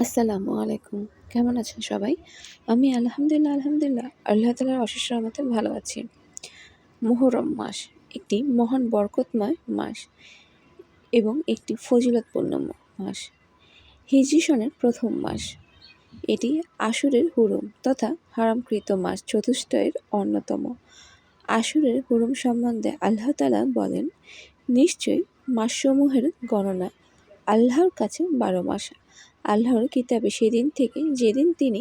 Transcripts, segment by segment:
আসসালামু আলাইকুম। কেমন আছেন সবাই? আমি আলহামদুলিল্লাহ আল্লাহ তাআলার অশেষ রহমতে ভালো আছি। মুহররম মাস একটি মহান বরকতময় মাস এবং একটি ফজিলতপূর্ণ মাস। হিজরি সনের প্রথম মাস। এটি আশুরের হুরুম তথা হারামকৃত মাস চতুষ্টয়ের অন্যতম। আশুরের হুরুম সম্বন্ধে আল্লাহ তাআলা বলেন, নিশ্চয়ই মাসসমূহের গণনা আল্লাহর কাছে ১২ মাস। আল্লাহর কিতাবে সেদিন থেকে যেদিন তিনি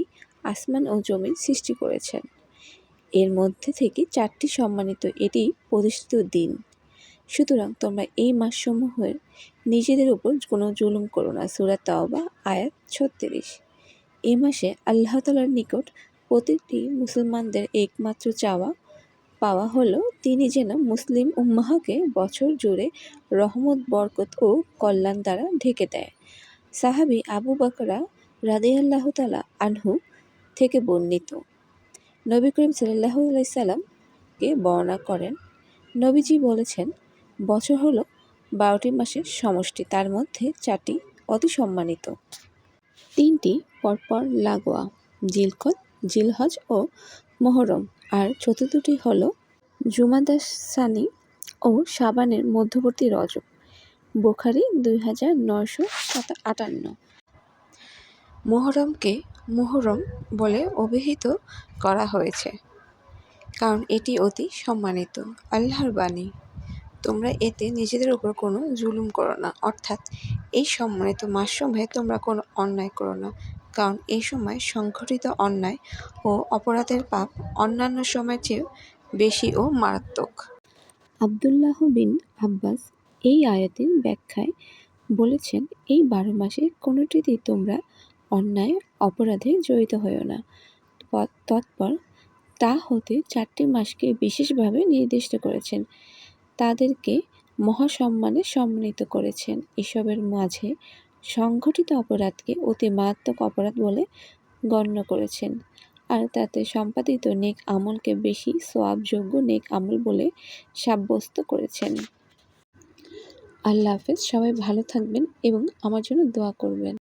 আসমান ও জমিন সৃষ্টি করেছেন, এর মধ্যে থেকে ৪টি সম্মানিত, এটি প্রতিষ্ঠিত দিন। সুতরাং তোমরা এই মাসসমূহের নিজেদের উপর কোনো জুলুম করো না। সূরা তাওবা আয়াত ৩৬। এ মাসে আল্লাহ তাআলার নিকট প্রতিটি মুসলমানদের একমাত্র চাওয়া পাওয়া হলো তিনি যেন মুসলিম উম্মাহকে বছর জুড়ে রহমত, বরকত ও কল্যাণ দ্বারা ঢেকে দেয়। সাহাবী আবু বকর রাদিয়াল্লাহু তাআলা আনহু থেকে বর্ণিত, নবী করিম সাল্লাল্লাহু আলাইহি সাল্লামকে বর্ণনা করেন, নবীজি বলেছেন, বছর হলো ১২টি মাসের সমষ্টি, তার মধ্যে 4টি অতি সম্মানিত, 3টি পরপর লাগোয়া, জিলকদ, জিলহজ ও মুহররম, আর চতুর্থটি হলো জুমাদা সানি ও শাবানের মধ্যবর্তী রজব। বুখারী ২৯৫৮। মুহররমকে মুহররম বলে অভিহিত করা হয়েছে কারণ এটি অতি সম্মানিত। আল্লাহর বাণী, তোমরা এতে নিজেদের উপর কোনো জুলুম করো না, অর্থাৎ এই সম্মানিত মাসসমূহে তোমরা কোনো অন্যায় করো না, কারণ এই সময় সংঘটিত অন্যায় ও অপরাধের পাপ অন্যান্য সময়ের চেয়ে বেশি ও মারাত্মক। আব্দুল্লাহ বিন আব্বাস এই আয়াতের ব্যাখ্যায় বলেছেন, এই ১২ মাসে কোনোটিতেই তোমরা অন্যায় অপরাধে জড়িত হয়ো না। তৎপর তা হতে 4টি মাসকে বিশেষভাবে নির্দিষ্ট করেছেন, তাদেরকে মহাসম্মানে সম্মানিত করেছেন। এসবের মাঝে সংঘটিত অপরাধকে অতি মারাত্মক অপরাধ বলে গণ্য করেছেন, আর তাতে সম্পাদিত নেক আমলকে বেশি সওয়াবযোগ্য নেক আমল বলে সাব্যস্ত করেছেন। আল্লাহ হাফেজ। সবাই ভালো থাকবেন এবং আমার জন্য দোয়া করবেন।